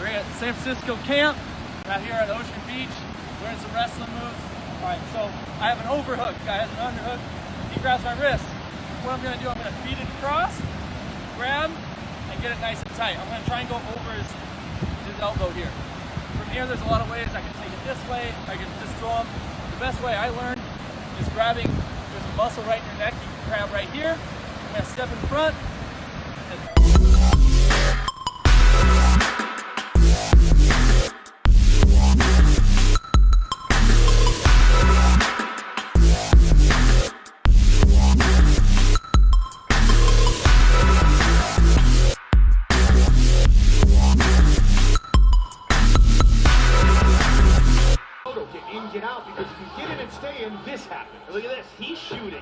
We're at San Francisco camp, out here at Ocean Beach, learning some wrestling moves. All right, so I have an overhook. Guy has an underhook. He grabs my wrist. What I'm gonna do, I'm gonna feed it across, grab, and get it nice and tight. I'm gonna try and go over his elbow here. From here, there's a lot of ways. I can take it this way. I can just throw him. The best way I learned is grabbing. There's a muscle right in your neck. You can grab right here. I'm gonna step in front. Get out, because if you get in and stay in, this happens. Look at this. He's shooting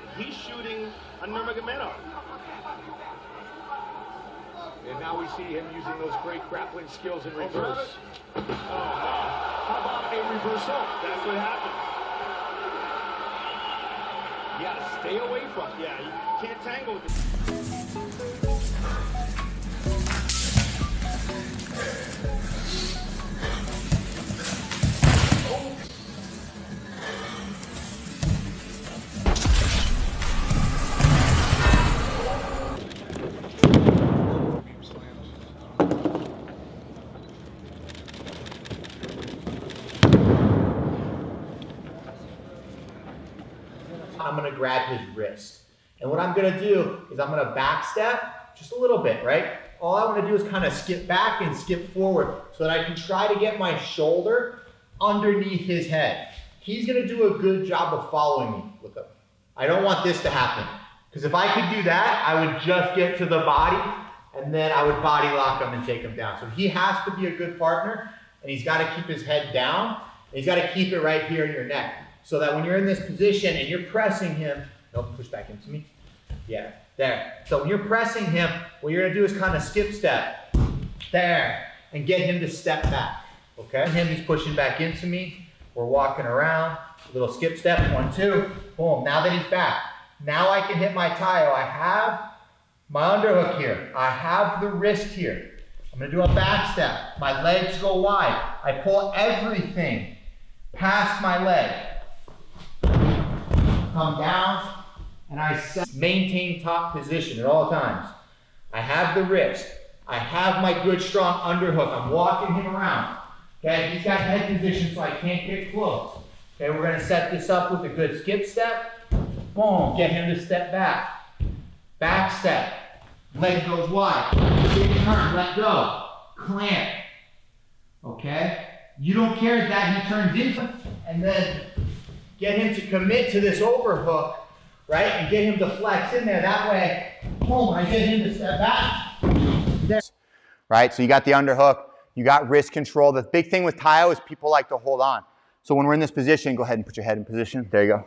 a Nurmagomedov. And now we see him using those great grappling skills in reverse. Oh, how about a reversal? That's what happens. You gotta stay away from it. Yeah, you can't tangle with it. I'm gonna grab his wrist. And what I'm gonna do is I'm gonna backstep just a little bit, right? All I wanna do is kind of skip back and skip forward so that I can try to get my shoulder underneath his head. He's gonna do a good job of following me. Look up. I don't want this to happen. Because if I could do that, I would just get to the body and then I would body lock him and take him down. So he has to be a good partner and he's gotta keep his head down. And he's gotta keep it right here in your neck. So that when you're in this position and you're pressing him, don't push back into me. Yeah, there. So when you're pressing him, what you're gonna do is kind of skip step, there, and get him to step back, okay? He's pushing back into me. We're walking around, a little skip step, 1, 2, boom. Now that he's back, now I can hit my Tayo. I have my underhook here. I have the wrist here. I'm gonna do a back step. My legs go wide. I pull everything past my leg. Come down, and I maintain top position at all times. I have the wrist. I have my good strong underhook. I'm walking him around. Okay, he's got head position so I can't get close. Okay, we're gonna set this up with a good skip step. Boom, get him to step back. Back step, leg goes wide. Big turn, let go. Clamp, okay? You don't care that he turns in, and then get him to commit to this overhook, right? And get him to flex in there. That way, boom, I get him to step back. There. Right, so you got the underhook, you got wrist control. The big thing with Tayo is people like to hold on. So when we're in this position, go ahead and put your head in position. There you go.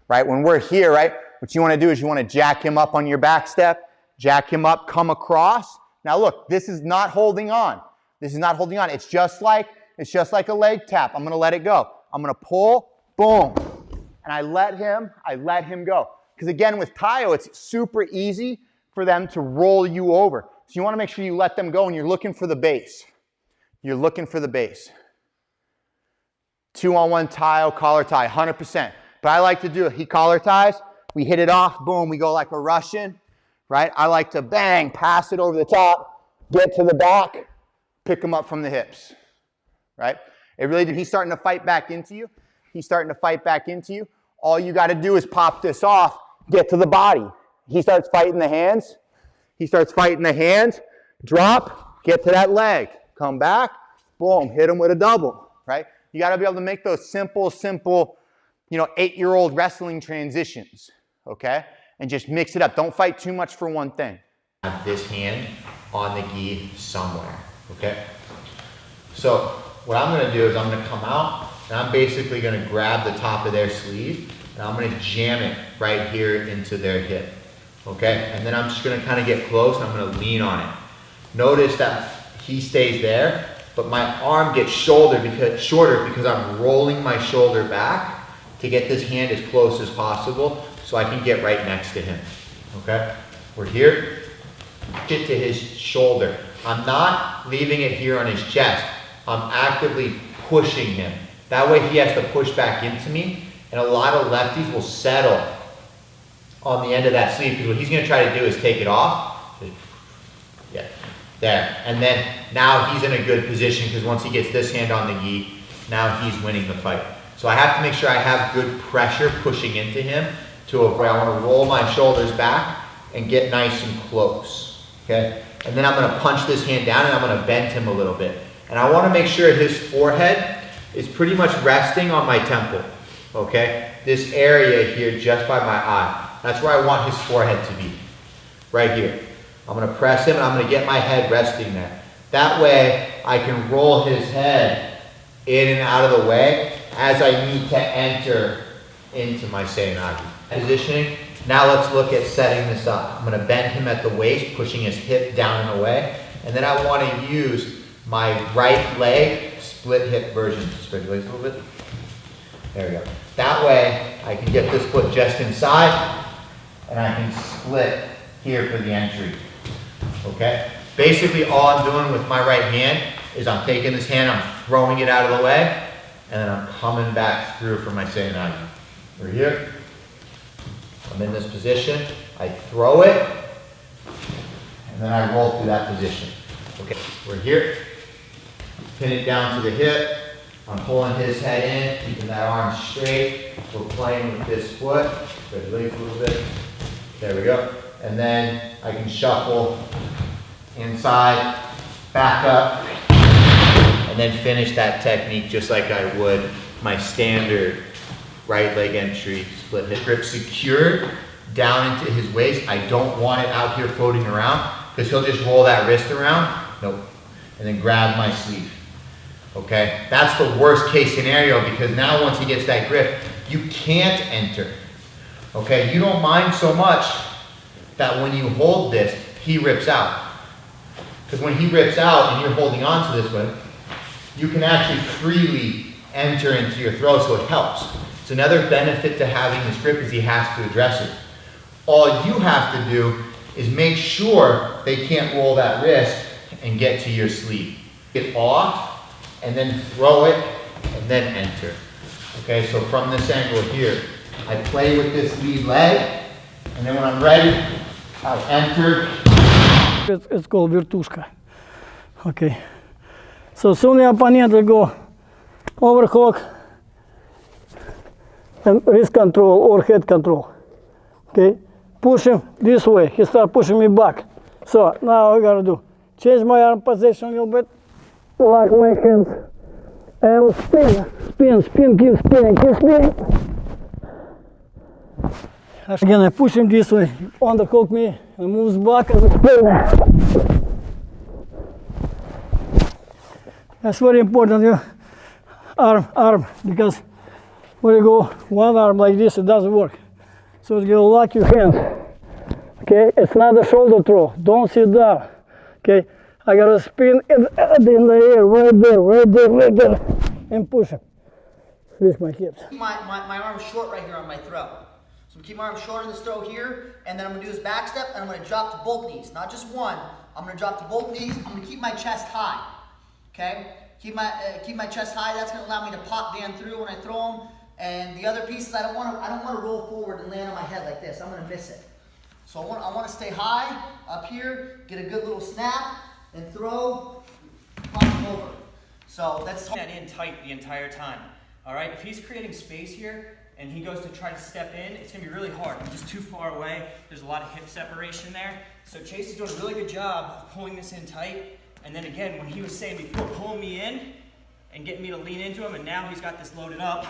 Right, when we're here, right, what you wanna do is you wanna jack him up on your back step, jack him up, come across. Now look, this is not holding on. This is not holding on. It's just like a leg tap. I'm gonna let it go. I'm gonna pull, boom. And I let him go. Because again, with Tayo, it's super easy for them to roll you over. So you wanna make sure you let them go and you're looking for the base. You're looking for the base. 2-on-1 Tayo, collar tie, 100%. But I like to do it. He collar ties, we hit it off, boom, we go like a Russian, right? I like to bang, pass it over the top, get to the back, pick him up from the hips, right? It really did. He's starting to fight back into you. He's starting to fight back into you. All you got to do is pop this off, get to the body. He starts fighting the hands. He starts fighting the hands. Drop, get to that leg. Come back, boom, hit him with a double, right? You got to be able to make those simple, 8-year-old wrestling transitions, okay? And just mix it up. Don't fight too much for one thing. Have this hand on the gi somewhere, okay? So what I'm going to do is I'm going to come out and I'm basically going to grab the top of their sleeve and I'm going to jam it right here into their hip, okay? And then I'm just going to kind of get close and I'm going to lean on it. Notice that he stays there, but my arm gets shorter because I'm rolling my shoulder back to get this hand as close as possible so I can get right next to him, okay? We're here, get to his shoulder. I'm not leaving it here on his chest. I'm actively pushing him. That way he has to push back into me, and a lot of lefties will settle on the end of that sleeve, because what he's gonna try to do is take it off. Yeah, there. And then now he's in a good position, because once he gets this hand on the gi, now he's winning the fight. So I have to make sure I have good pressure pushing into him to avoid, I wanna roll my shoulders back and get nice and close, okay? And then I'm gonna punch this hand down and I'm gonna bend him a little bit. And I wanna make sure his forehead is pretty much resting on my temple, okay? This area here just by my eye. That's where I want his forehead to be, right here. I'm gonna press him and I'm gonna get my head resting there. That way I can roll his head in and out of the way as I need to enter into my Seoi-nage. Positioning. Now let's look at setting this up. I'm gonna bend him at the waist, pushing his hip down and away. And then I wanna use my right leg, split hip version. Spread your legs a little bit. There we go. That way I can get this foot just inside and I can split here for the entry. Okay? Basically all I'm doing with my right hand is I'm taking this hand, I'm throwing it out of the way, and then I'm coming back through for my Seoi-nage. We're here. I'm in this position, I throw it, and then I roll through that position. Okay, we're here. Pin it down to the hip. I'm pulling his head in, keeping that arm straight. We're playing with this foot. Spread your legs a little bit. There we go. And then I can shuffle inside, back up, and then finish that technique just like I would my standard right leg entry, split hip. Grip secured down into his waist. I don't want it out here floating around, because he'll just roll that wrist around. Nope. And then grab my sleeve. Okay? That's the worst case scenario, because now once he gets that grip, you can't enter. Okay? You don't mind so much that when you hold this, he rips out. Because when he rips out and you're holding on to this one, you can actually freely enter into your throw, so it helps. It's another benefit to having this grip is he has to address it. All you have to do is make sure they can't roll that wrist and get to your sleeve. Get off and then throw it and then enter. Okay, so from this angle here, I play with this lead leg, and then when I'm ready, I enter. It's called Virtushka. Okay. So soon the opponent will go overhook and wrist control or head control. Okay. Push him this way. He start pushing me back. So now I gotta do change my arm position a little bit, lock my hands, and spin, keep spinning. Again, I push him this way, underhook me, and moves back and spin. That's very important, yeah. Arm, because when you go one arm like this, it doesn't work. So you lock your hands. Okay, it's not a shoulder throw. Don't sit down. Okay, I gotta spin in the air, right there, and push him with my hips. My arm's short right here on my throw. So I'm keep my arm short in this throw here, and then I'm gonna do this back step, and I'm gonna drop to both knees, not just one. I'm gonna drop to both knees. I'm gonna keep my chest high. Okay, keep my chest high. That's gonna allow me to pop Dan through when I throw him. And the other piece is I don't want to roll forward and land on my head like this. I'm gonna miss it. So I want to stay high up here, get a good little snap, and throw, punch over. So that's that in tight the entire time. All right, if he's creating space here and he goes to try to step in, it's gonna be really hard. I'm just too far away. There's a lot of hip separation there. So Chase is doing a really good job of pulling this in tight. And then again, when he was saying before, pulling me in and getting me to lean into him, and now he's got this loaded up,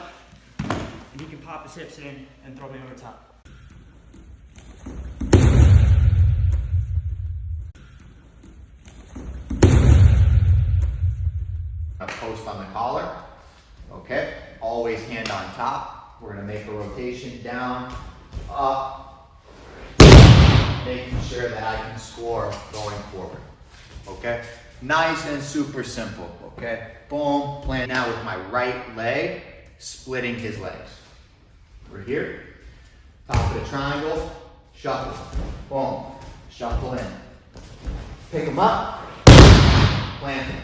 and he can pop his hips in and throw me over top. A post on the collar, okay? Always hand on top. We're gonna make a rotation down, up, making sure that I can score going forward, okay? Nice and super simple, okay? Boom, playing now with my right leg, splitting his legs. We're here, top of the triangle, shuffle, boom, shuffle in. Pick him up, planting.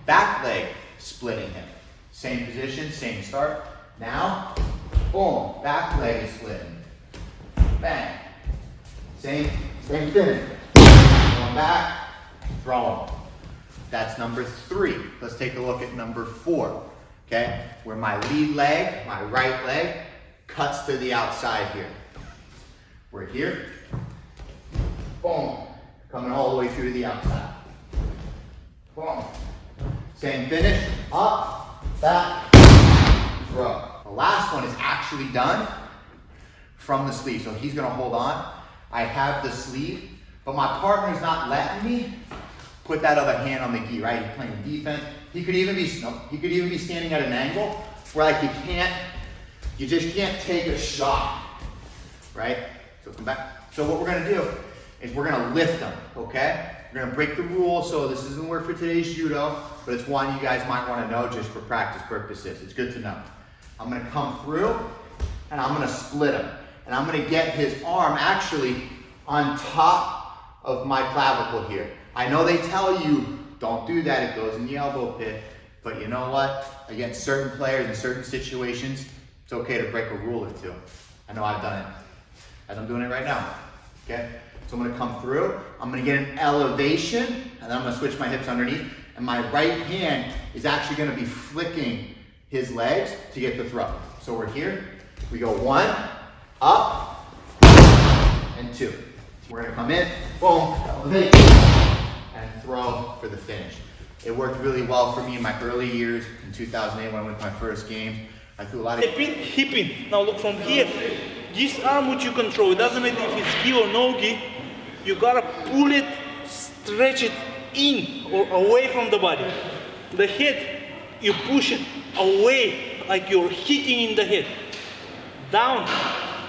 Back leg splitting him. Same position, same start. Now, boom, back leg is splitting. Bang. Same finish. Going back, throw him. That's number 3. Let's take a look at number 4. Okay, where my lead leg, my right leg, cuts to the outside here. We're here. Boom. Coming all the way through to the outside. Boom. Same finish. Up, back, throw. The last one is actually done from the sleeve. So he's gonna hold on. I have the sleeve, but my partner's not letting me put that other hand on the gi, right? He's playing defense. He could even be standing at an angle where like you just can't take a shot, right? So come back. So what we're gonna do is we're gonna lift them, okay? We're gonna break the rule, so this isn't work for today's judo, but it's one you guys might wanna know just for practice purposes. It's good to know. I'm gonna come through and I'm gonna split him. And I'm gonna get his arm actually on top of my clavicle here. I know they tell you, don't do that, it goes in the elbow pit, but you know what? Against certain players in certain situations, it's okay to break a rule or two. I know I've done it, as I'm doing it right now, okay? So I'm gonna come through, I'm gonna get an elevation, and then I'm gonna switch my hips underneath, and my right hand is actually gonna be flicking his legs to get the throw. So we're here, we go 1, up, and 2. We're gonna come in, boom, elevate, and throw for the finish. It worked really well for me in my early years. In 2008 when I went to my first games, I threw a lot of hipping. Now look from here. This arm which you control, it doesn't matter if it's gi or no gi, you gotta pull it, stretch it in or away from the body. The head, you push it away like you're hitting in the head. Down.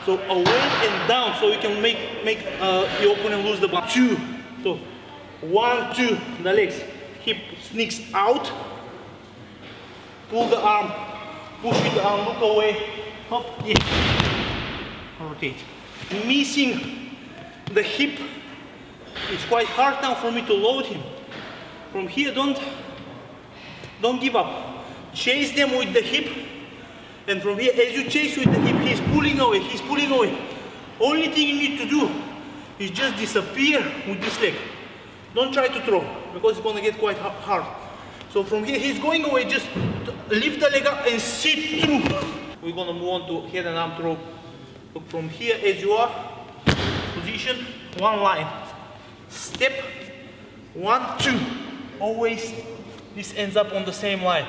So away and down, so you can make your opponent lose the balance. 2. So 1, 2, the legs. Hip sneaks out. Pull the arm. Push with the arm. Look away. Hop. Yeah. Rotate. Missing the hip. It's quite hard now for me to load him. From here, don't give up. Chase them with the hip. And from here, as you chase with the hip, he's pulling away. Only thing you need to do is just disappear with this leg. Don't try to throw, because it's gonna get quite hard. So from here, he's going away, just lift the leg up and sit through. We're gonna move on to head and arm throw. Look from here, as you are, position, 1 line. Step, 1, 2. Always, this ends up on the same line.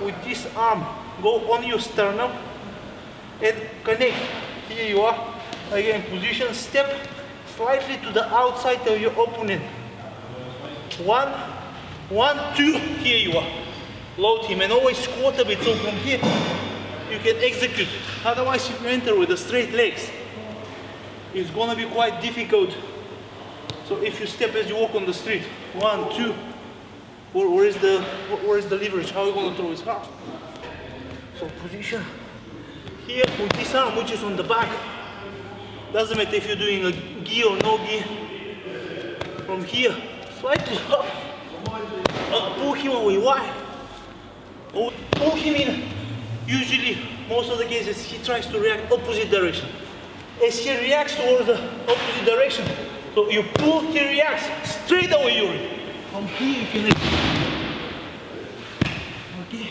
With this arm, go on your sternum and connect. Here you are. Again, position, step slightly to the outside of your opponent. 1, 2, here you are. Load him and always squat a bit, so from here you can execute. Otherwise, if you enter with the straight legs, it's gonna be quite difficult. So if you step as you walk on the street, 1, 2, where is the leverage? How are you gonna throw his arm? So position here with this arm, which is on the back. Doesn't matter if you're doing a gi or no gi. From here, slightly up. Pull him away. Why? Pull him in. Usually, most of the cases, he tries to react opposite direction. As he reacts towards the opposite direction, so you pull, he reacts, straight away you're in. From here, you can. Okay.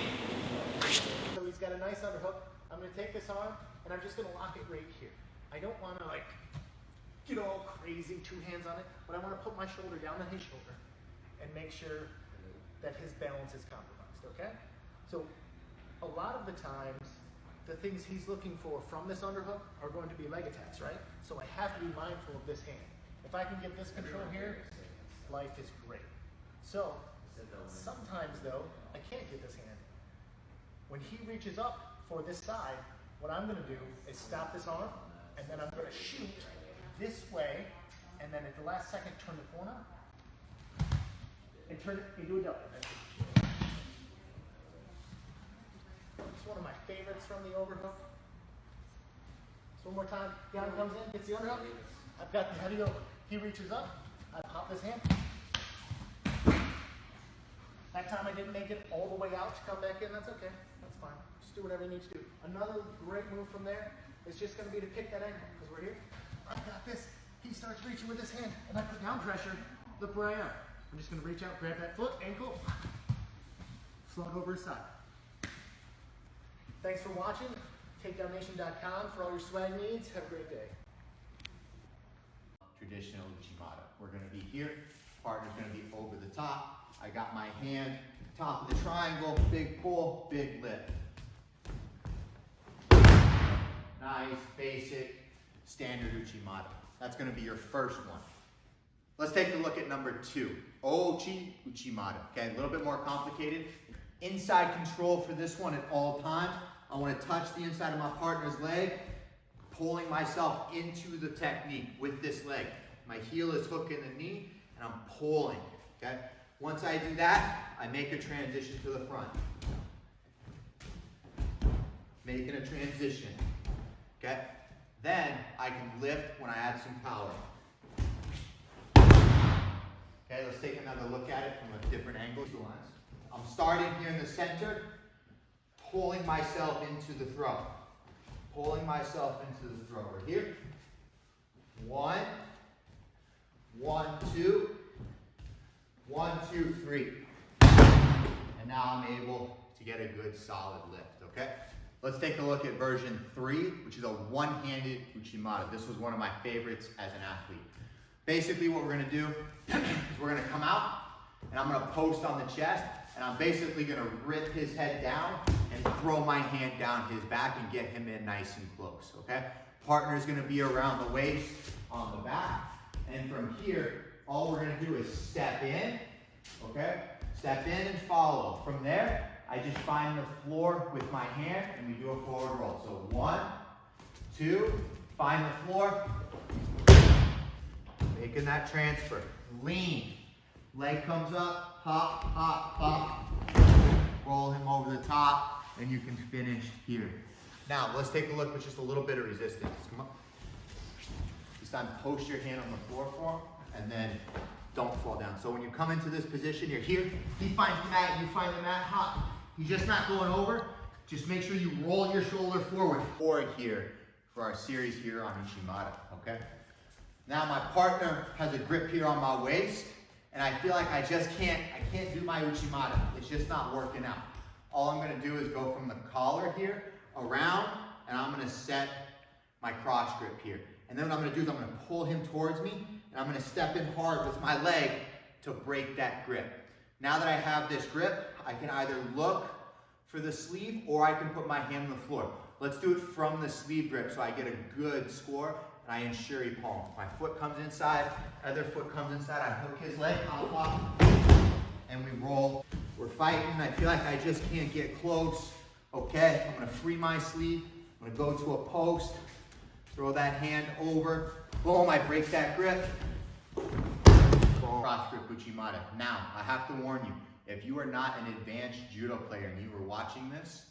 So he's got a nice underhook. I'm going to take this arm and I'm just going to lock it right here. I don't want to like get all crazy, 2 hands on it, but I want to put my shoulder down on his shoulder and make sure that his balance is compromised, okay? So a lot of the times, the things he's looking for from this underhook are going to be leg attacks, right? So I have to be mindful of this hand. If I can get this control here, life is great. So sometimes though, I can't get this hand. When he reaches up for this side, what I'm gonna do is stop this arm, and then I'm gonna shoot this way, and then at the last second, turn the corner, and turn it into a double. It's one of my favorites from the overhook. So one more time, the arm comes in, gets the underhook. I've got the heavy over. He reaches up, I pop this hand, that time I didn't make it all the way out to come back in, that's okay. That's fine. Just do whatever you need to do. Another great move from there is just going to be to pick that ankle, because we're here. I got this. He starts reaching with his hand, and I put down pressure. Look where I am. I'm just going to reach out, grab that foot, ankle, float over his side. Thanks for watching. TakedownNation.com for all your swag needs. Have a great day. Traditional Uchimata. We're going to be here. Partner's going to be over the top. I got my hand, top of the triangle, big pull, big lift. Nice, basic, standard Uchimata. That's going to be your first one. Let's take a look at number 2, Ochi Uchimata. Okay, a little bit more complicated. Inside control for this one at all times. I want to touch the inside of my partner's leg, pulling myself into the technique with this leg. My heel is hooking the knee, and I'm pulling, okay? Once I do that, I make a transition to the front. Making a transition, okay? Then I can lift when I add some power. Okay, let's take another look at it from a different angle. I'm starting here in the center, pulling myself into the throw. Pulling myself into the throw. We're here. 1, 1, 2, 1, 2, 3. And now I'm able to get a good solid lift, okay? Let's take a look at version 3, which is a one-handed Uchimata. This was one of my favorites as an athlete. Basically what we're gonna do is we're gonna come out and I'm gonna post on the chest and I'm basically gonna rip his head down and throw my hand down his back and get him in nice and close, okay? Partner's gonna be around the waist on the back, and from here, all we're gonna do is step in, okay? Step in and follow. From there, I just find the floor with my hand and we do a forward roll. So 1, 2, find the floor, making that transfer. Lean, leg comes up, hop, hop, hop. Roll him over the top, and you can finish here. Now, let's take a look with just a little bit of resistance. Come on. This time, post your hand on the floor for him, and then don't fall down. So when you come into this position, you're here, he finds the mat, you find the mat, hop. He's just not going over. Just make sure you roll your shoulder forward. Forward here for our series here on Uchimata, okay? Now my partner has a grip here on my waist, and I feel like I can't do my Uchimata. It's just not working out. All I'm gonna do is go from the collar here, around, and I'm gonna set my cross grip here. And then what I'm gonna do is I'm gonna pull him towards me, and I'm gonna step in hard with my leg to break that grip. Now that I have this grip, I can either look for the sleeve or I can put my hand on the floor. Let's do it from the sleeve grip so I get a good score and I ensure he palms. My foot comes inside, other foot comes inside, I hook his leg, hop, hop, and we roll. We're fighting, I feel like I just can't get close. Okay, I'm gonna free my sleeve, I'm gonna go to a post, throw that hand over, boom, I break that grip. Cross grip Uchimata. Now, I have to warn you, if you are not an advanced judo player and you are watching this,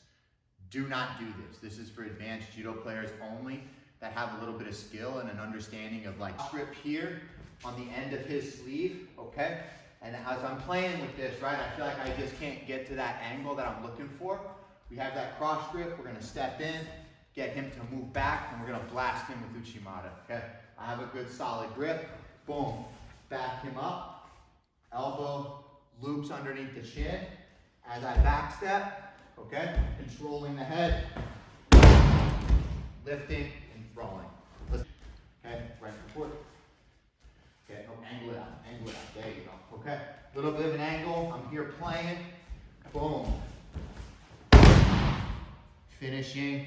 do not do this. This is for advanced judo players only that have a little bit of skill and an understanding of like grip here on the end of his sleeve, okay? And as I'm playing with this, right, I feel like I just can't get to that angle that I'm looking for. We have that cross grip, we're gonna step in, get him to move back, and we're gonna blast him with Uchimata, okay? I have a good solid grip, boom, back him up, elbow loops underneath the chin, as I back step, okay? Controlling the head, lifting and throwing. Okay, right foot. Okay, no, angle it out, there you go, okay? Little bit of an angle, I'm here playing, boom. Finishing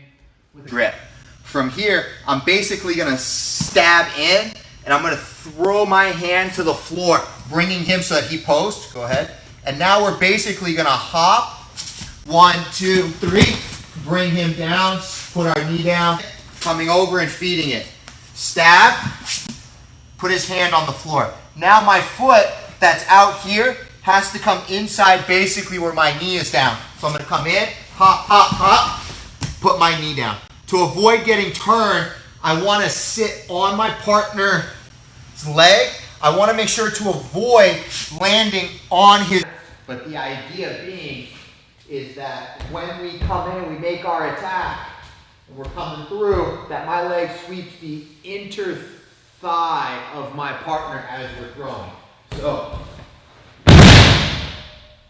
with a grip. From here, I'm basically gonna stab in, and I'm gonna throw my hand to the floor, bringing him so that he posts, go ahead. And now we're basically gonna hop, 1, 2, 3, bring him down, put our knee down, coming over and feeding it. Stab, put his hand on the floor. Now my foot that's out here has to come inside basically where my knee is down. So I'm gonna come in, hop, hop, hop, put my knee down. To avoid getting turned, I wanna sit on my partner's leg. I wanna make sure to avoid landing on his But the idea being is that when we come in, we make our attack, and we're coming through, that my leg sweeps the inner thigh of my partner as we're throwing. So,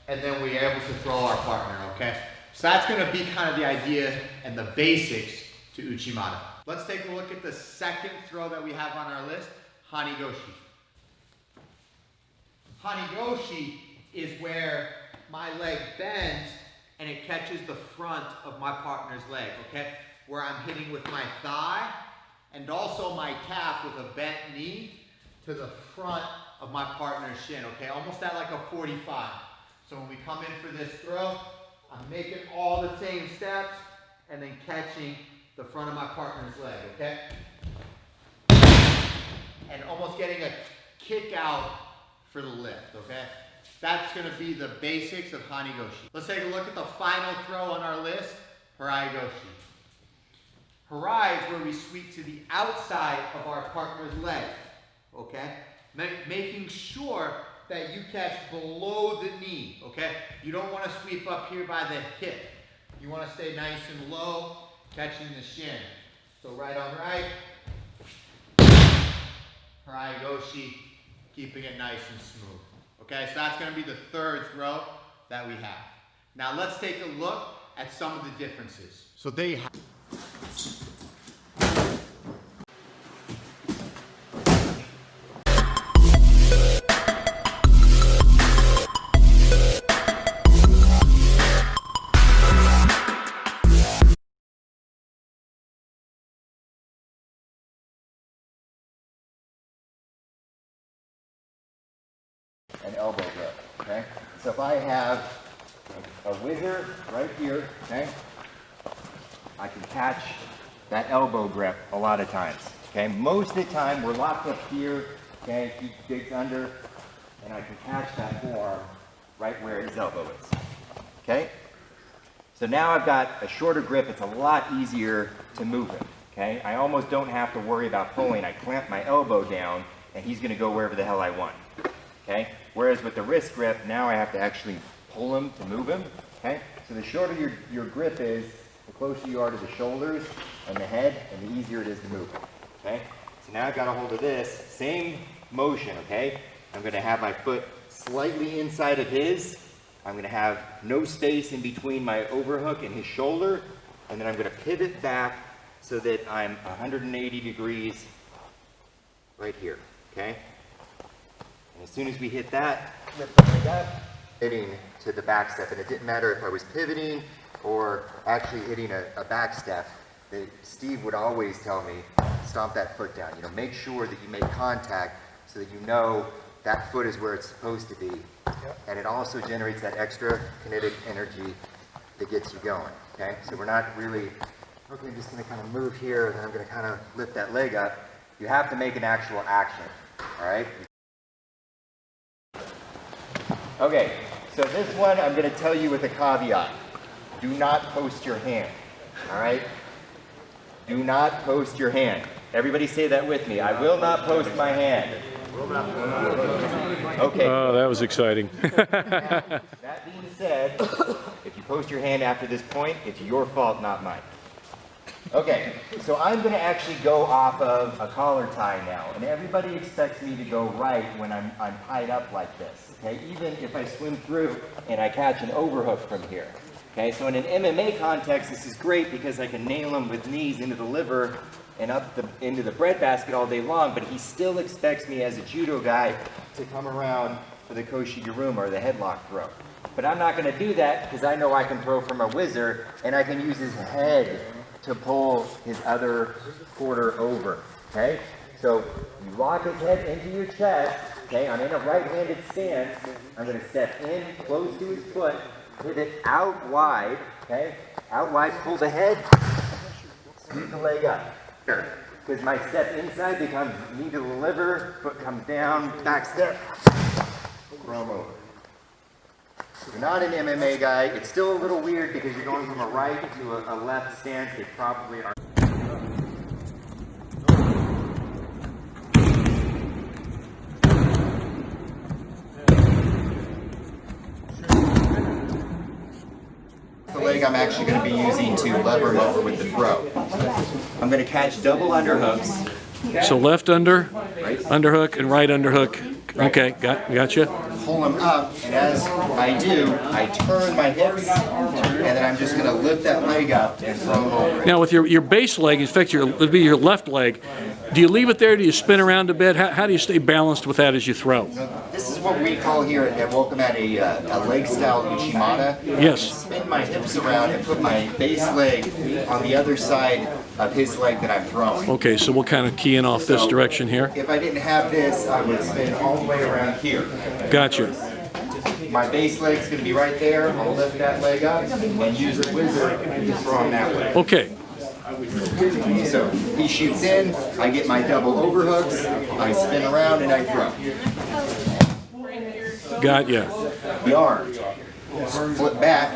and then we're able to throw our partner, okay? So that's gonna be kind of the idea and the basics to Uchimata. Let's take a look at the second throw that we have on our list, Hanigoshi. Hanigoshi is where my leg bends and it catches the front of my partner's leg, okay? Where I'm hitting with my thigh and also my calf with a bent knee to the front of my partner's shin, okay? Almost at like a 45. So when we come in for this throw, I'm making all the same steps and then catching the front of my partner's leg, okay? And almost getting a kick out for the lift, okay? That's gonna be the basics of Hanigoshi. Let's take a look at the final throw on our list, Harai Goshi. Harai is where we sweep to the outside of our partner's leg, okay? Making sure that you catch below the knee, okay? You don't wanna sweep up here by the hip. You wanna stay nice and low, catching the shin. So right on right, Harai Goshi, keeping it nice and smooth. Okay, so that's gonna be the third throw that we have. Now let's take a look at some of the differences. So there you have an elbow grip, okay? So if I have a whizzer right here, okay, I can catch that elbow grip a lot of times, okay? Most of the time we're locked up here, okay? He digs under, and I can catch that forearm right where his elbow is, okay? So now I've got a shorter grip, it's a lot easier to move him, okay? I almost don't have to worry about pulling. I clamp my elbow down, and he's gonna go wherever the hell I want. Okay? Whereas with the wrist grip, now I have to actually pull him to move him. Okay? So the shorter your grip is, the closer you are to the shoulders and the head, and the easier it is to move. Okay? So now I've got a hold of this, same motion, okay? I'm gonna have my foot slightly inside of his. I'm gonna have no space in between my overhook and his shoulder, and then I'm gonna pivot back so that I'm 180 degrees right here, okay? And as soon as we hit that, lift the leg up, hitting to the back step. And it didn't matter if I was pivoting or actually hitting a back step. Steve would always tell me, stomp that foot down. You know, make sure that you make contact so that you know that foot is where it's supposed to be. Yep. And it also generates that extra kinetic energy that gets you going, okay? So we're not really, okay, I'm just gonna kind of move here and then I'm gonna kind of lift that leg up. You have to make an actual action, all right? Okay, so this one I'm going to tell you with a caveat. Do not post your hand, all right? Do not post your hand. Everybody say that with me. I will not post my hand. Okay. Oh, that was exciting. That being said, if you post your hand after this point, it's your fault, not mine. Okay, so I'm going to actually go off of a collar tie now, and everybody expects me to go right when I'm tied up like this, okay? Even if I swim through and I catch an overhook from here, okay? So in an MMA context, this is great because I can nail him with knees into the liver and up into the breadbasket all day long, but he still expects me as a judo guy to come around for the koshiguruma or the headlock throw. But I'm not going to do that because I know I can throw from a whizzer and I can use his head to pull his other quarter over, okay? So you lock his head into your chest, okay? I'm in a right-handed stance. I'm gonna step in close to his foot, pivot out wide, okay? Out wide, pull the head, squeeze the leg up. Because my step inside becomes knee to the liver, foot comes down, back step, throw him over. You're not an MMA guy. It's still a little weird because you're going from a right to a left stance. They probably are. leg I'm actually going to be using to lever him over with the throw. I'm going to catch double underhooks. So left underhook, and right underhook. Okay, gotcha. Pull them up, and as I do, I turn my hips, and then I'm just going to lift that leg up and throw him over. Now with your base leg, in fact, it'll be your left leg, do you leave it there? Do you spin around a bit? How do you stay balanced with that as you throw? This is what we call here at Welcome at a leg style Uchimata. Yes. I spin my hips around and put my base leg on the other side of his leg that I'm throwing. Okay, so we'll kind of key in off this direction here. If I didn't have this, I would spin all the way around here. Gotcha. My base leg's going to be right there. I'll lift that leg up and use the wizard to throw him that way. Okay. So he shoots in, I get my double overhooks, I spin around and I throw. Got ya. The arm. Flip back.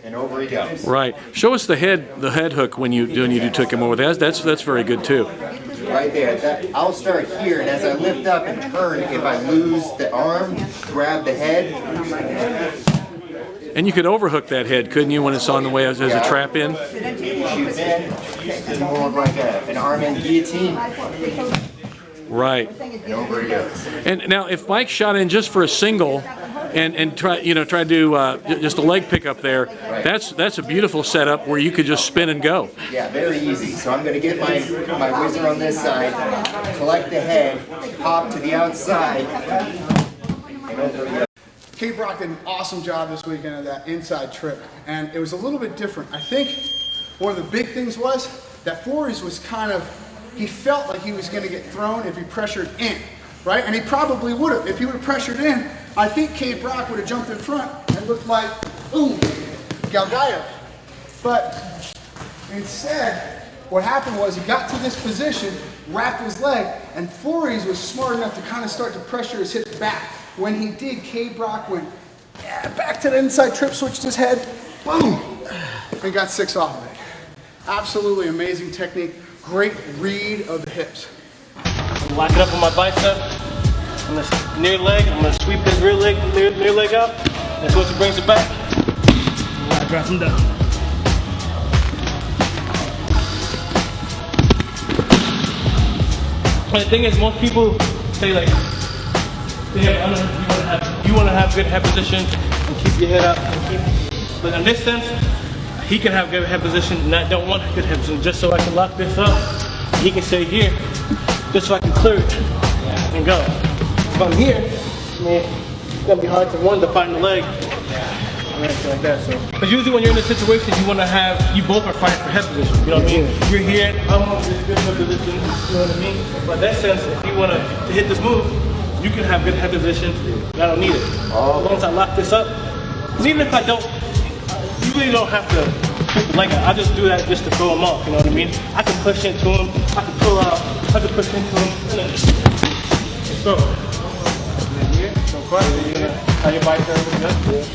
And over he goes. Right. Show us the head hook when you do took him over. That's very good too. Right there. I'll start here, and as I lift up and turn, if I lose the arm, grab the head. And you could overhook that head, couldn't you, when it's on the way as a trap in? Shoots in. It's more of like an arm in guillotine. Right. And over he goes. And now, if Mike shot in just for a single, and try to do just a leg pickup there, right. That's a beautiful setup where you could just spin and go. Yeah, very easy. So I'm going to get my whizzer on this side, collect the head, hop to the outside, and over he goes. K-Brock did an awesome job this weekend of that inside trip, and it was a little bit different. I think one of the big things was that Flores was he felt like he was going to get thrown if he pressured in, right? And he probably would have. If he would have pressured in, I think K-Brock would have jumped in front and looked like, ooh, Galgayev. But instead, what happened was he got to this position, wrapped his leg, and Flores was smart enough to kind of start to pressure his hips back. When he did, K-Brock went back to the inside trip, switched his head, boom, and got 6 off of it. Absolutely amazing technique. Great read of the hips. Lock it up on my bicep. On this near leg, I'm gonna sweep his rear leg, near leg up. That's what brings it back. I drop him down. And the thing is, most people say like, you want to have good head position and keep your head up. But in this sense, he can have good head position and I don't want good head position just so I can lock this up. He can stay here just so I can clear it and go. If I'm here, it's going to be hard to find the leg. Like that, so. Because usually when you're in this situation, you both are fighting for head position. You know what I mean? You're here, I'm on this good head position. You know what I mean? But in that sense, if you want to hit this move, you can have good head position. I don't need it. As long as I lock this up, because even if I don't, you really don't have to keep the leg out. I just do that just to throw him off. You know what I mean? I can push into him. I can pull out. I can push into him. And then just throw. Here, so far. How your bicep good?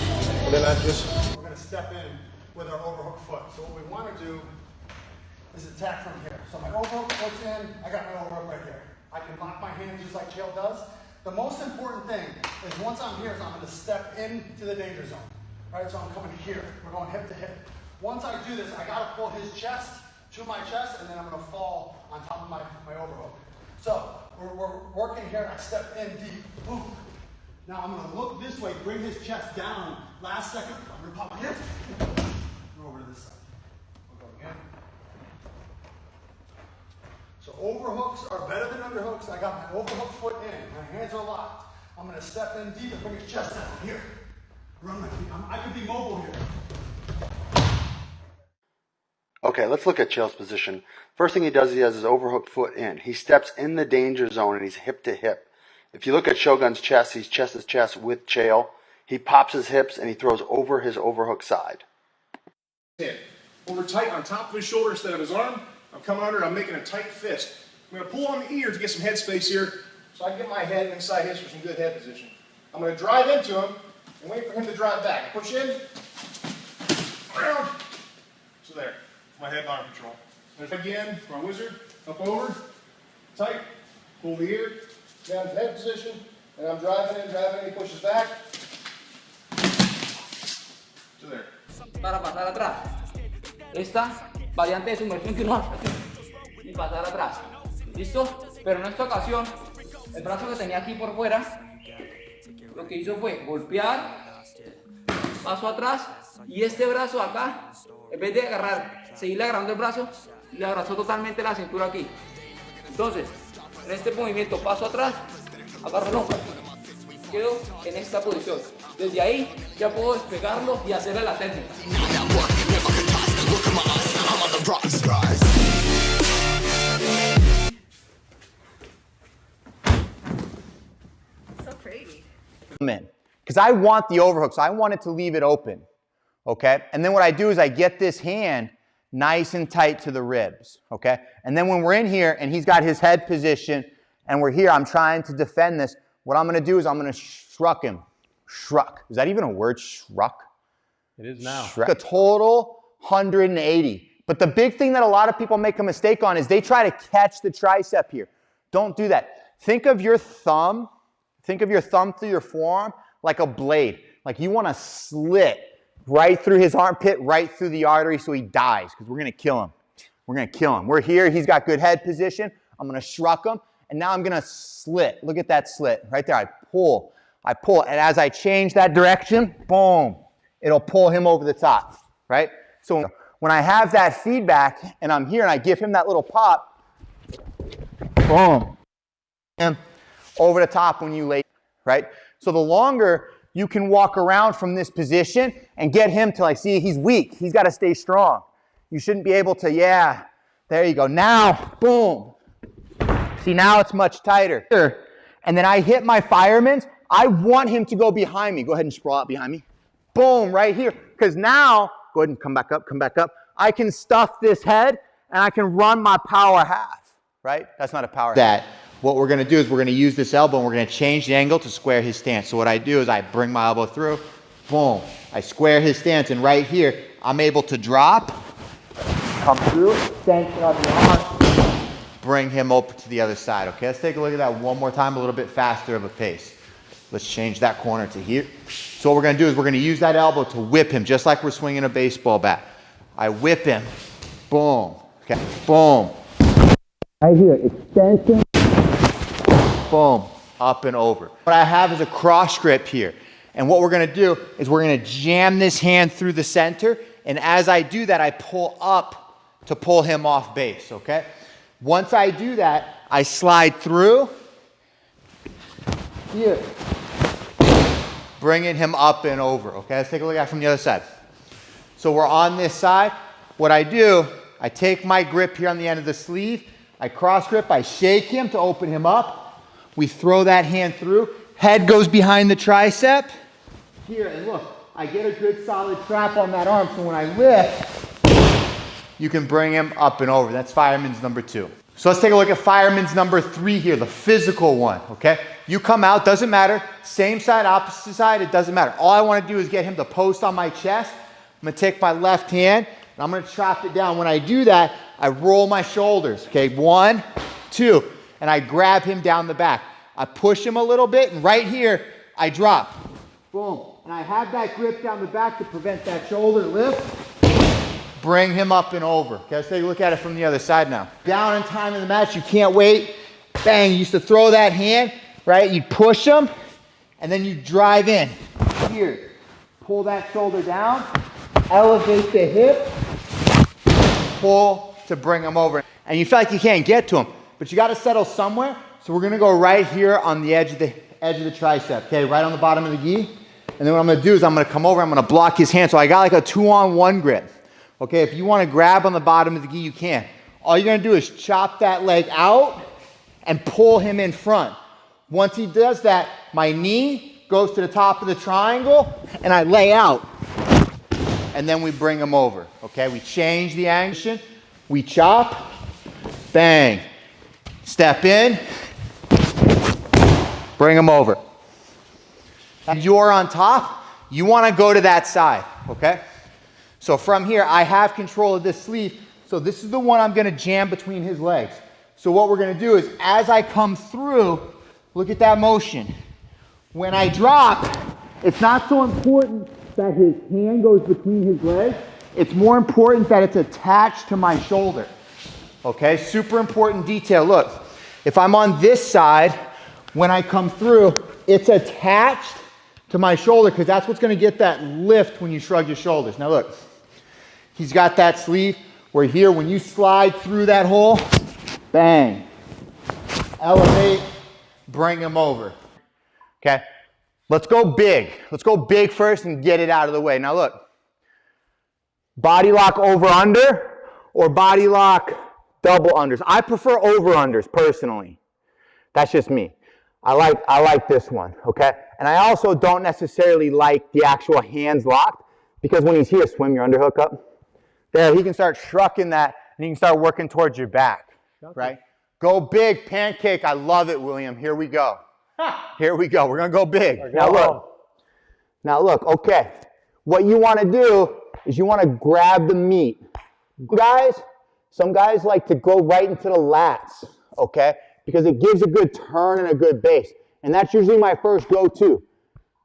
And then we're going to step in with our overhook foot. So what we want to do is attack from here. So my overhook foot's in, I got my overhook right here. I can lock my hands just like Chael does. The most important thing is once I'm here is I'm going to step into the danger zone. Right, so I'm coming here. We're going hip to hip. Once I do this, I got to pull his chest to my chest, and then I'm going to fall on top of my overhook. So we're working here. I step in deep. Boom. Now I'm going to look this way, bring his chest down. Last second, I'm going to pop my hip. We're over to this side. We'll go again. So overhooks are better than underhooks. I got my overhook foot in. My hands are locked. I'm going to step in deep and bring his chest down. Here. Run my feet. I could be mobile here. Okay, let's look at Chael's position. First thing he does, he has his overhook foot in. He steps in the danger zone and he's hip to hip. If you look at Shogun's chest, he's chest to chest with Chael. He pops his hips and he throws over his overhook side. Over tight on top of his shoulder instead of his arm. I'm coming under, I'm making a tight fist. I'm going to pull on the ear to get some head space here so I can get my head inside his for some good head position. I'm going to drive into him and wait for him to drive back. Push in, around. So there, my head and arm control. And again, my wizard, up over, tight, pull the ear, down to head position, and I'm driving in, he pushes back. So there. para pasar atrás. Esta variante de sumersión que uno hace así y pasar atrás. ¿Listo? Pero en esta ocasión, el brazo que tenía aquí por fuera, lo que hizo fue golpear, paso atrás, y este brazo acá, en vez de agarrar, seguirle agarrando el brazo, le abrazó totalmente la cintura aquí. Entonces, en este movimiento paso atrás, agarro el hombro, quedo en esta posición. Desde ahí ya puedo despegarlo y hacerle la técnica. So pretty. Because I want the overhook, so I wanted to leave it open, okay? And then what I do is I get this hand nice and tight to the ribs, okay? And then when we're in here and he's got his head position and we're here, I'm trying to defend this, what I'm gonna do is I'm gonna shrug him. Shrug. Is that even a word, shrug? It is now. Shrug. A total 180. But the big thing that a lot of people make a mistake on is they try to catch the tricep here. Don't do that. Think of your thumb through your forearm like a blade. Like you want to slit right through his armpit, right through the artery so he dies, because we're going to kill him. We're going to kill him. We're here. He's got good head position. I'm going to shrug him, and now I'm going to slit. Look at that slit right there. I pull, and as I change that direction, boom, it'll pull him over the top, right? So when I have that feedback and I'm here and I give him that little pop, boom, and over the top when you lay, right? So the longer you can walk around from this position and get him to, like, see, he's weak. He's got to stay strong. You shouldn't be able to, yeah, there you go. Now, boom. See, now it's much tighter. And then I hit my fireman's. I want him to go behind me. Go ahead and sprawl out behind me. Boom, right here. Because now, go ahead and come back up, come back up. I can stuff this head and I can run my power half, right? That's not a power half. What we're going to do is we're going to use this elbow and we're going to change the angle to square his stance. So what I do is I bring my elbow through, boom. I square his stance, and right here, I'm able to drop, come through, extension on the arm, bring him over to the other side, okay? Let's take a look at that one more time, a little bit faster of a pace. Let's change that corner to here. So what we're going to do is we're going to use that elbow to whip him, just like we're swinging a baseball bat. I whip him, boom, okay, boom. Right here, extension. Boom, up and over. What I have is a cross grip here. And what we're gonna do is we're gonna jam this hand through the center, and as I do that, I pull up to pull him off base, okay? Once I do that, I slide through, here, bringing him up and over, okay? Let's take a look at it from the other side. So we're on this side. What I do, I take my grip here on the end of the sleeve, I cross grip, I shake him to open him up. We throw that hand through. Head goes behind the tricep. Here, and look, I get a good solid trap on that arm, so when I lift, you can bring him up and over. That's fireman's number 2. So let's take a look at fireman's number 3 here, the physical one, okay? You come out, doesn't matter. Same side, opposite side, it doesn't matter. All I want to do is get him to post on my chest. I'm going to take my left hand, and I'm going to trap it down. When I do that, I roll my shoulders, okay? 1, 2. And I grab him down the back. I push him a little bit, and right here, I drop. Boom. And I have that grip down the back to prevent that shoulder lift. Bring him up and over. Okay, let's take a look at it from the other side now. Down in time in the match, you can't wait. Bang, you used to throw that hand, right? You'd push him, and then you drive in. Here, pull that shoulder down, elevate the hip, pull to bring him over. And you feel like you can't get to him. But you got to settle somewhere. So we're going to go right here on the edge of the tricep, okay, right on the bottom of the gi. And then what I'm going to do is I'm going to come over, I'm going to block his hand. So I got like a 2-on-1 grip. Okay, if you want to grab on the bottom of the gi, you can. All you're going to do is chop that leg out and pull him in front. Once he does that, my knee goes to the top of the triangle and I lay out. And then we bring him over, okay? We change the angle, we chop, bang. Step in, bring him over. And you're on top, you want to go to that side, okay? So from here, I have control of this sleeve. So this is the one I'm going to jam between his legs. So what we're going to do is, as I come through, look at that motion. When I drop, it's not so important that his hand goes between his legs. It's more important that it's attached to my shoulder. Okay, super important detail. Look, if I'm on this side, when I come through, it's attached to my shoulder because that's what's going to get that lift when you shrug your shoulders. Now look, he's got that sleeve where here, when you slide through that hole, bang, elevate, bring him over. Okay, let's go big. Let's go big first and get it out of the way. Now look, body lock over under or body lock double unders. I prefer over unders personally. That's just me. I like this one, okay? And I also don't necessarily like the actual hands locked because when he's here, swim your underhook up. There, he can start shrucking that and he can start working towards your back, right? Go big, pancake. I love it, William. Here we go. Here we go. We're going to go big. Now look, okay. What you want to do is you want to grab the meat. Guys, some guys like to go right into the lats, okay? Because it gives a good turn and a good base. And that's usually my first go-to.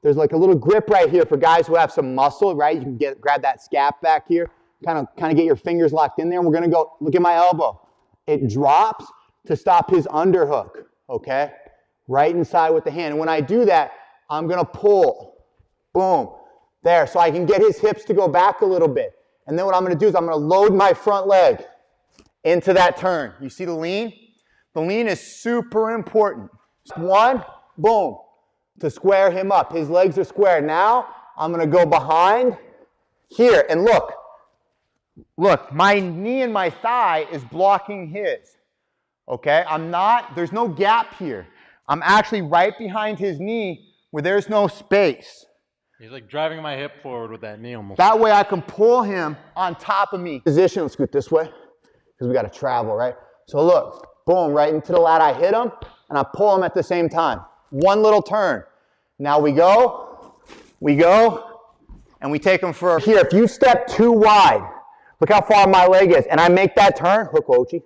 There's like a little grip right here for guys who have some muscle, right? You can grab that scap back here, kind of get your fingers locked in there. And we're going to go, look at my elbow. It drops to stop his underhook, okay? Right inside with the hand. And when I do that, I'm going to pull. Boom. There. So I can get his hips to go back a little bit. And then what I'm going to do is I'm going to load my front leg into that turn. You see the lean? The lean is super important. One, boom, to square him up. His legs are square. Now, I'm going to go behind here. And look, my knee and my thigh is blocking his. Okay? There's no gap here. I'm actually right behind his knee where there's no space. He's like driving my hip forward with that knee almost. That way I can pull him on top of me. Position, let's scoot this way because we got to travel, right? So look. Boom, right into the lat, I hit him, and I pull him at the same time. One little turn. Now we go, and we take him for here. If you step too wide, look how far my leg is, and I make that turn, hook Ochi.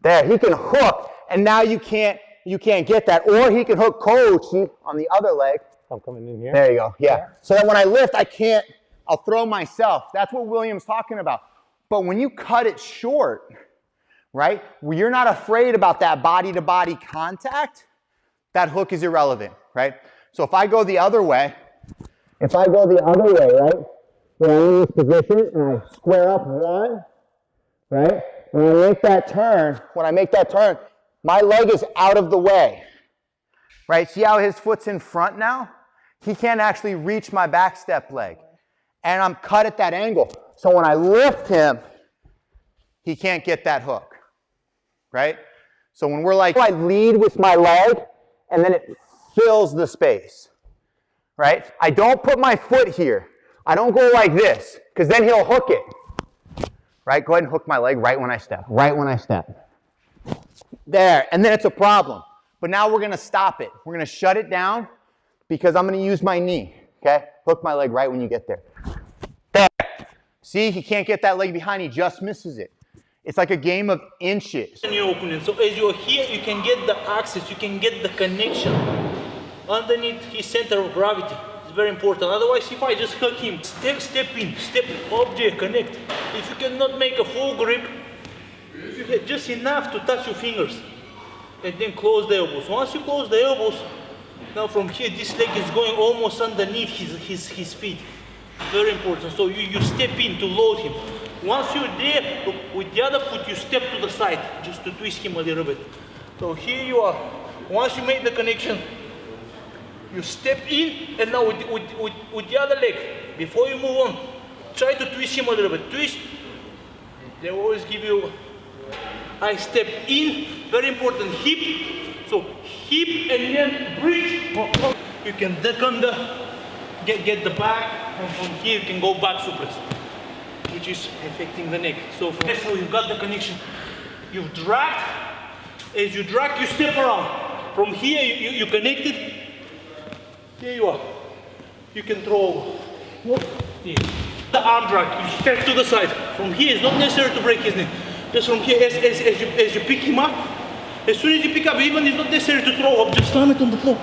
There, he can hook, and now you can't get that. Or he can hook Koichi on the other leg. I'm coming in here. There you go, yeah. So that when I lift, I'll throw myself. That's what William's talking about. But when you cut it short, right? Where you're not afraid about that body-to-body contact, that hook is irrelevant, right? So if I go the other way, right? When I'm in this position and I square up one, right? When I make that turn, my leg is out of the way, right? See how his foot's in front now? He can't actually reach my back step leg. And I'm cut at that angle. So when I lift him, he can't get that hook. Right? So when we're like, I lead with my leg, and then it fills the space. Right? I don't put my foot here. I don't go like this, because then he'll hook it. Right? Go ahead and hook my leg right when I step. There. And then it's a problem. But now we're going to stop it. We're going to shut it down, because I'm going to use my knee. Okay? Hook my leg right when you get there. There. See? He can't get that leg behind. He just misses it. It's like a game of inches. In your opponent. So as you're here, you can get the access, you can get the connection underneath his center of gravity. It's very important. Otherwise, if I just hook him, step in, step up there, connect. If you cannot make a full grip, you have just enough to touch your fingers. And then close the elbows. Once you close the elbows, now from here, this leg is going almost underneath his feet. Very important. So you step in to load him. Once you're there, with the other foot, you step to the side, just to twist him a little bit. So here you are. Once you make the connection, you step in, and now with the other leg, before you move on, try to twist him a little bit. Twist. They always give you, I step in, very important, hip. So hip and then bridge. You can duck under, get the back, and from here you can go back suplex, which is affecting the neck. So that's how you've got the connection. You've dragged. As you drag, you step around. From here, you connected. Here you are. You can throw over. Here. The arm drag, you step to the side. From here, it's not necessary to break his neck. Just from here, as you pick him up, as soon as you pick up, even it's not necessary to throw up, just slam it on the floor.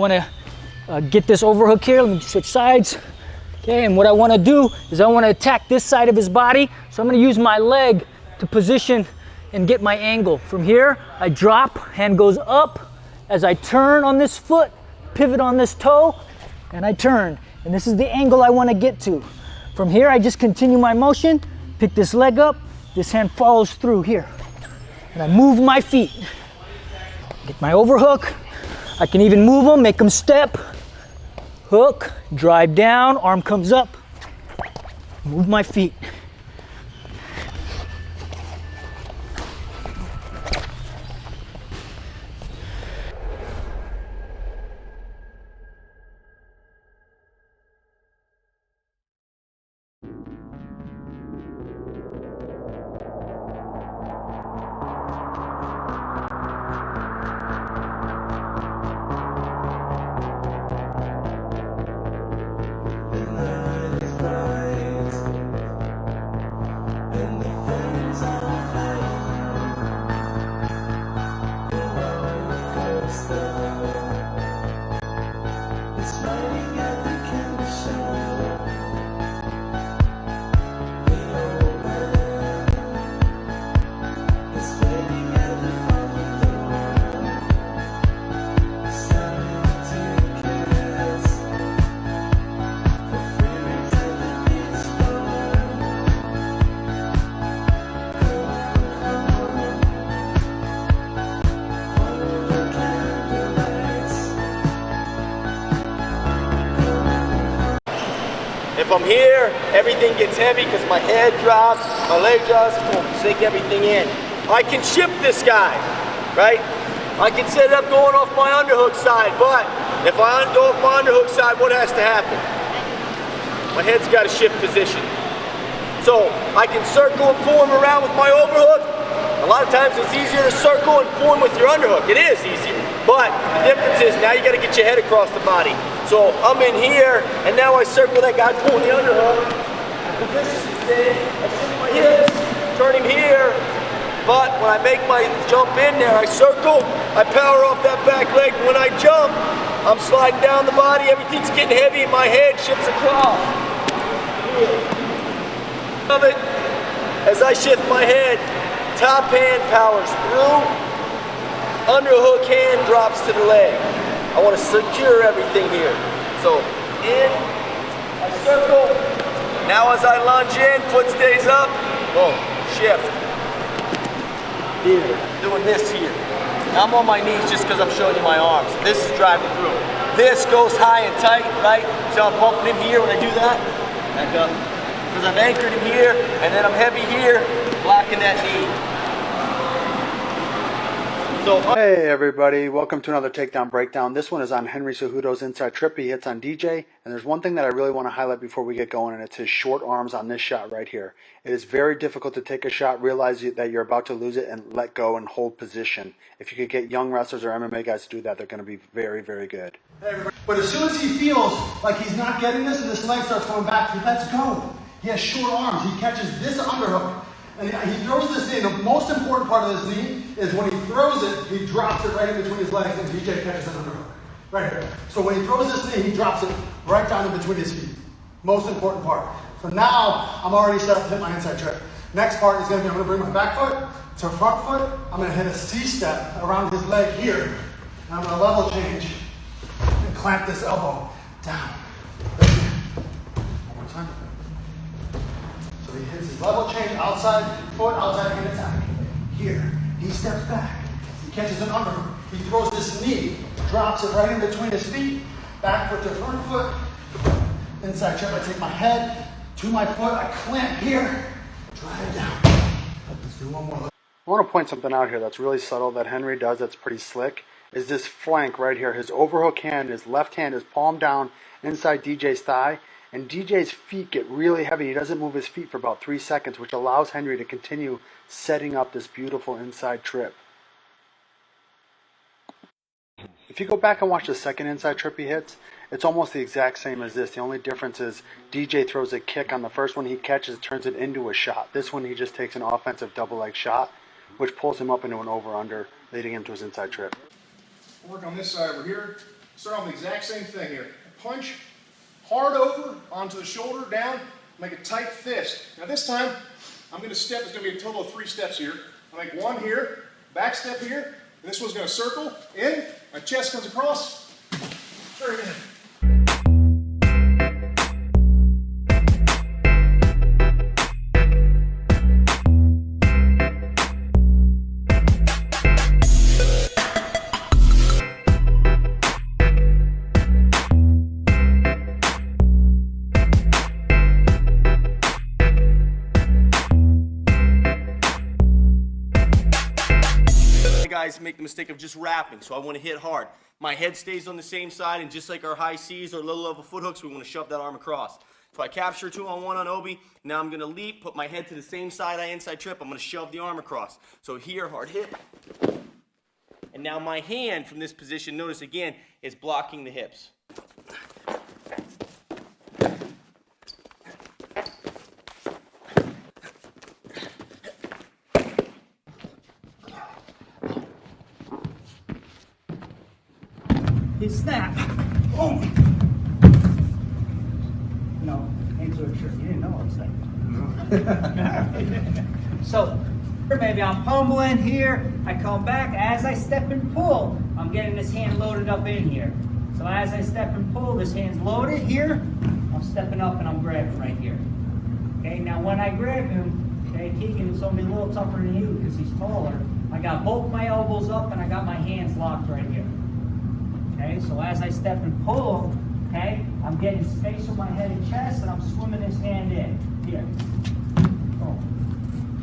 want to get this overhook here. Let me switch sides. Okay, and what I want to do is I want to attack this side of his body. So I'm going to use my leg to position and get my angle. From here, I drop, hand goes up. As I turn on this foot, pivot on this toe, and I turn. And this is the angle I want to get to. From here, I just continue my motion, pick this leg up, this hand follows through here. And I move my feet. Get my overhook. I can even move them, make them step. Hook, drive down, arm comes up. Move my feet. If I'm here, everything gets heavy because my head drops, my leg drops, boom, sink everything in. I can shift this guy, right? I can set it up going off my underhook side, but if I go off my underhook side, what has to happen? My head's got to shift position. So I can circle and pull him around with my overhook. A lot of times it's easier to circle and pull him with your underhook. It is easier, but the difference is now you got to get your head across the body. So I'm in here, and now I circle that guy pulling the underhook. Position stay, I shift my hips, turn him here. But when I make my jump in there, I circle, I power off that back leg. When I jump, I'm sliding down the body, everything's getting heavy, and my head shifts across. Of it, as I shift my head, top hand powers through, underhook hand drops to the leg. I want to secure everything here. So in, I circle. Now as I lunge in, foot stays up. Boom, shift. Here, doing this here. Now I'm on my knees just because I'm showing you my arms. This is driving through. This goes high and tight, right? So I'm bumping him here when I do that. Back up. Because I've anchored him here, and then I'm heavy here, blocking that knee. Hey everybody, welcome to another Takedown Breakdown. This one is on Henry Cejudo's inside trip. He hits on DJ, and there's one thing that I really want to highlight before we get going, and it's his short arms on this shot right here. It is very difficult to take a shot, realize that you're about to lose it, and let go and hold position. If you could get young wrestlers or MMA guys to do that, they're going to be very, very good. But as soon as he feels like he's not getting this and this leg starts going back, he lets go. He has short arms. He catches this underhook. And he throws this knee. The most important part of this knee is when he throws it, he drops it right in between his legs, and DJ catches an underhook. Right here. So when he throws this knee, he drops it right down in between his feet. Most important part. So now I'm already set up to hit my inside trip. Next part is going to be I'm going to bring my back foot to front foot. I'm going to hit a C-step around his leg here. And I'm going to level change and clamp this elbow down. One more time. So he hits his level change, outside foot, outside hand attack. Here, he steps back. He catches an underhook. He throws this knee, drops it right in between his feet, back foot to front foot, inside trip. I take my head to my foot, I clamp here, drive down. Let's do one more. I want to point something out here that's really subtle that Henry does that's pretty slick, is this flank right here. His overhook hand, his left hand is palm down inside DJ's thigh, and DJ's feet get really heavy. He doesn't move his feet for about 3 seconds, which allows Henry to continue setting up this beautiful inside trip. If you go back and watch the second inside trip he hits, it's almost the exact same as this. The only difference is DJ throws a kick on the first one he catches, turns it into a shot. This one he just takes an offensive double leg shot, which pulls him up into an over-under, leading him to his inside trip. Work on this side over here. Start on the exact same thing here. Punch hard over onto the shoulder, down, make a tight fist. Now this time, I'm going to step, it's going to be a total of 3 steps here. I'll make 1 here, back step here, and this one's going to circle, in, my chest comes across, straight in. Guys make the mistake of just wrapping, so I want to hit hard. My head stays on the same side, and just like our high C's or low level foot hooks, we want to shove that arm across. So I capture 2-on-1 on Obi. Now I'm going to leap, put my head to the same side I inside trip. I'm going to shove the arm across. So here, hard hip. And now my hand from this position, notice again, is blocking the hips. His snap. Oh! No, into a shirt. You didn't know what I was saying. So, maybe I'm pummeling here. I come back. As I step and pull, I'm getting this hand loaded up in here. So as I step and pull, this hand's loaded here. I'm stepping up and I'm grabbing right here. Okay, now when I grab him, okay, Keegan is going to be a little tougher than you because he's taller. I got both my elbows up and I got my hands locked right here. Okay, so as I step and pull, okay, I'm getting space on my head and chest, and I'm swimming this hand in. Here. Oh.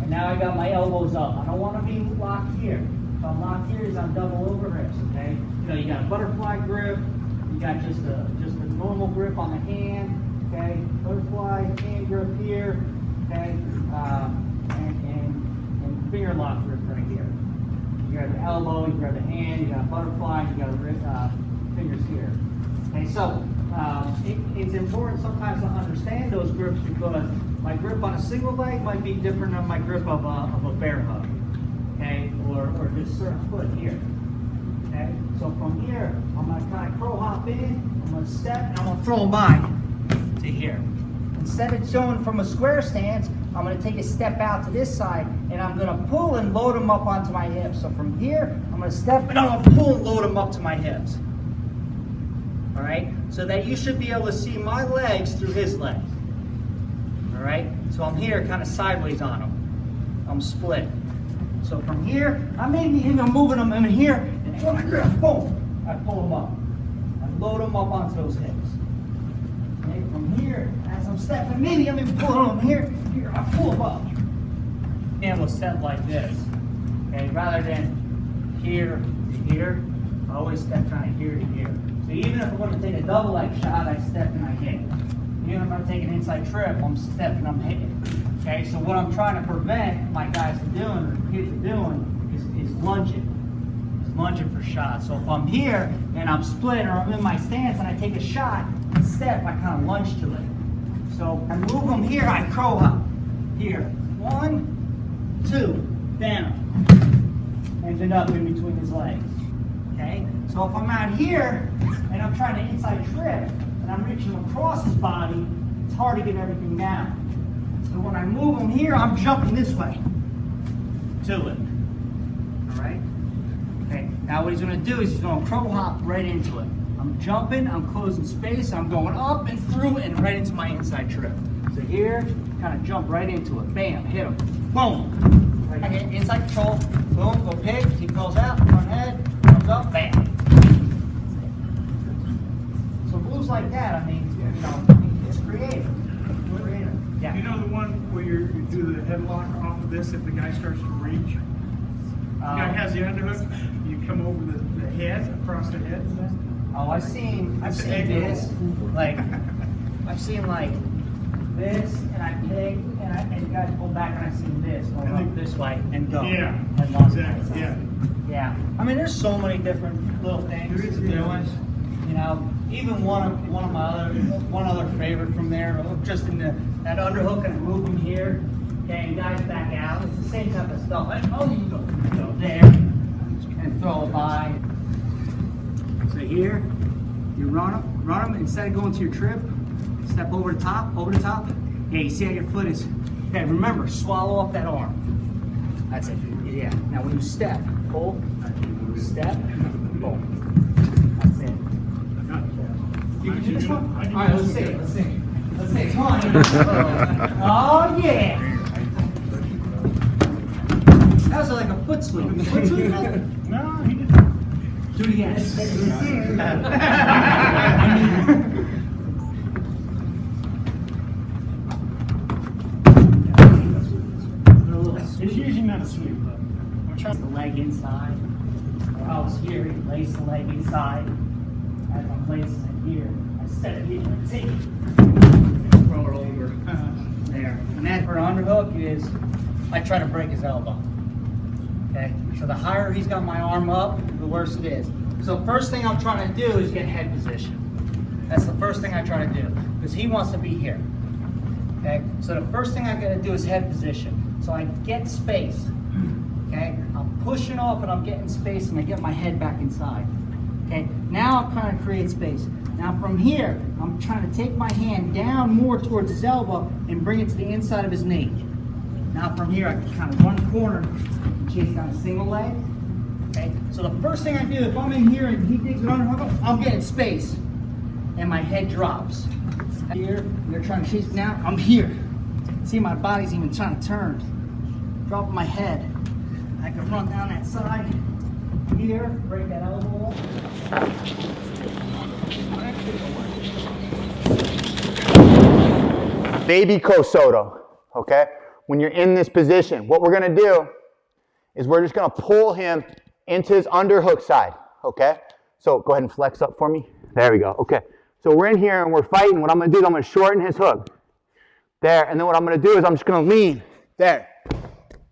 And now I got my elbows up. I don't want to be locked here. If I'm locked here, I'm double over grips, okay? You know, you got a butterfly grip, you got just a normal grip on the hand, okay? Butterfly, hand grip here, okay? And finger lock grip right here. You grab the elbow, you grab the hand, you got a butterfly, you got a fingers here. Okay, so it's important sometimes to understand those grips because my grip on a single leg might be different than my grip of a bear hug, okay, or this certain foot here. Okay, so from here, I'm going to kind of crow hop in, I'm going to step, and I'm going to throw mine to here. Instead of showing from a square stance, I'm going to take a step out to this side, and I'm going to pull and load them up onto my hips. So from here, I'm going to step, and I'm going to pull and load them up to my hips. All right? So that you should be able to see my legs through his legs. All right? So I'm here kind of sideways on him. I'm split. So from here, I may be even moving them in here, and when I grab, boom, I pull them up. I load them up onto those hips. Okay, from here, as I'm stepping, maybe I'm even pulling them here, I pull them up. And we'll step like this. Okay, rather than here to here, I always step kind of here to here. So even if I'm going to take a double leg shot, I step and I hit. Even if I'm taking an inside trip, I'm stepping, I'm hitting. Okay, so what I'm trying to prevent my guys from doing, or kids are doing, is lunging. Lunging for shots. So if I'm here and I'm split or I'm in my stance and I take a shot, step, I kind of lunge to it. So I move them here, I crow hop. Here. 1, 2, down. And then up in between his legs. Okay? So if I'm out here and I'm trying to inside trip and I'm reaching across his body, it's hard to get everything down. So when I move him here, I'm jumping this way to it. Alright? Okay, now what he's going to do is he's going to crow hop right into it. I'm jumping, I'm closing space, I'm going up and through and right into my inside trip. So here, kind of jump right into it. Bam, hit him. Boom. Right here, inside control. Boom, go pick, he goes out, front head, comes up, bam. So moves like that, I mean, you know, it's creative. Yeah. You know the one where you do the headlock off of this if the guy starts to reach? The guy has the underhook, you come over the head, across the head. Oh, I've seen this, like, I've seen like this, and I pick, and you guys pull back, and I've seen this, go up this way, and go. Yeah, exactly, yeah. Yeah, I mean, there's so many different little things to do. You know, even one other favorite from there, just in that underhook, and I move them here, okay, and guys back out. It's the same type of stuff. Oh, you go there, and throw it by. So here, You run them, instead of going to your trip, step over the top. Yeah, you see how your foot is. Okay, remember, swallow up that arm. That's it. Yeah. Now when you step, pull, step, pull. That's it. You can do this one? All right, let's see it. Let's see it. Come on. Oh, yeah. That was like a foot sweep. The foot sweep? No, he didn't. Do it again. It's usually not a sweep, but I'm trying the leg inside. Or else here, you place the leg inside. As I'm placing it here, I step it in and take it. Throw it over. There. And that for underhook is, I try to break his elbow. Okay? So the higher he's got my arm up, the worse it is. So first thing I'm trying to do is get head position. That's the first thing I try to do. Because he wants to be here. Okay? So the first thing I gotta do is head position. So I get space. Okay? I'm pushing off and I'm getting space and I get my head back inside. Okay? Now I'm trying to create space. Now from here, I'm trying to take my hand down more towards his elbow and bring it to the inside of his knee. Now from here, I can kind of run corner and chase down a single leg. Okay? So the first thing I do, if I'm in here and he digs an underhook, I'm getting space. And my head drops. Here, you're trying to chase, now I'm here. See, my body's even trying to turn. Dropping my head. I can run down that side. Here, break that elbow up. Baby Kosoto, okay? When you're in this position, what we're gonna do is we're just gonna pull him into his underhook side, okay? So go ahead and flex up for me. There we go, okay. So we're in here and we're fighting. What I'm gonna do is I'm gonna shorten his hook. There, and then what I'm gonna do is I'm just gonna lean, there.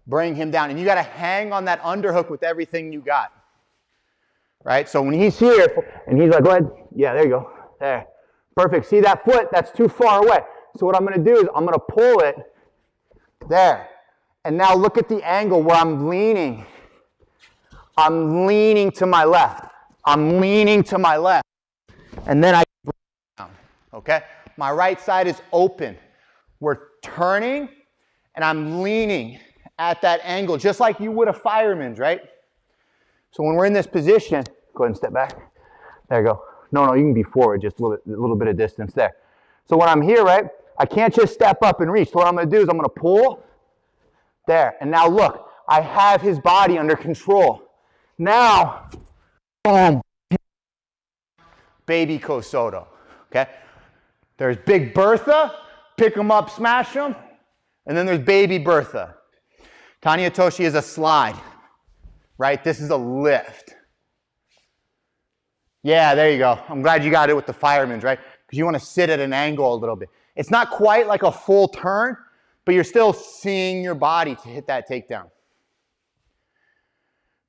Bring him down, and you gotta hang on that underhook with everything you got. Right, so when he's here, and he's like, go ahead, yeah, there you go, there. Perfect, see that foot, that's too far away. So what I'm gonna do is I'm gonna pull it, there. And now look at the angle where I'm leaning. I'm leaning to my left. I'm leaning to my left. And then I bring it down, okay? My right side is open. We're turning, and I'm leaning at that angle, just like you would a fireman's, right? So when we're in this position, go ahead and step back. There you go. No, you can be forward, just a little bit of distance there. So when I'm here, right, I can't just step up and reach. So what I'm going to do is I'm going to pull there. And now look, I have his body under control. Now, boom, Baby Kosoto, okay? There's Big Bertha, pick him up, smash him. And then there's Baby Bertha. Tani Hitoshi is a slide. Right? This is a lift. Yeah, there you go. I'm glad you got it with the fireman's, right? Because you want to sit at an angle a little bit. It's not quite like a full turn, but you're still seeing your body to hit that takedown.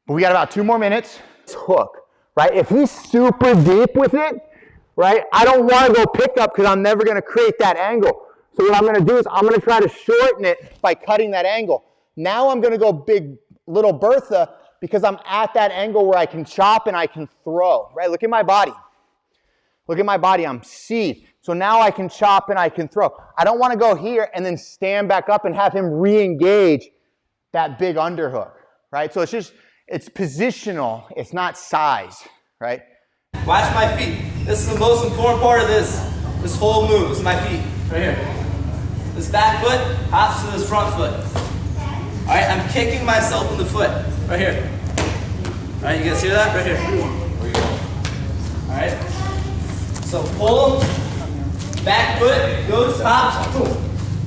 But we got about 2 more minutes. Hook, right? If he's super deep with it, right? I don't want to go pick up because I'm never going to create that angle. So what I'm going to do is I'm going to try to shorten it by cutting that angle. Now I'm going to go big little Bertha, because I'm at that angle where I can chop and I can throw, right? Look at my body. Look at my body, I'm C. So now I can chop and I can throw. I don't want to go here and then stand back up and have him re-engage that big underhook, right? So it's positional, it's not size, right? Watch my feet. This is the most important part of this whole move, is my feet, right here. This back foot hops to this front foot. All right, I'm kicking myself in the foot, right here. All right, you guys hear that? Right here. All right. So pull, back foot, goes, hops, boom,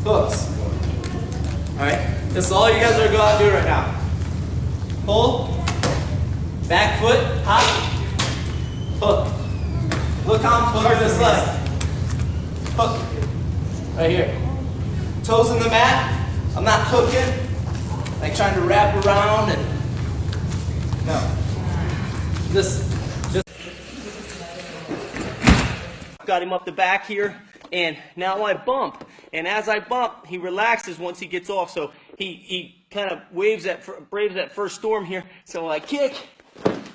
hooks. All right, this is all you guys are going to do right now. Pull, back foot, hop, hook. Look how I'm hooking this leg. Hook, right here. Toes in the mat, I'm not hooking. Like trying to wrap around and no. Just got him up the back here, and now I bump. And as I bump, he relaxes once he gets off. So he kind of braves that first storm here. So I kick,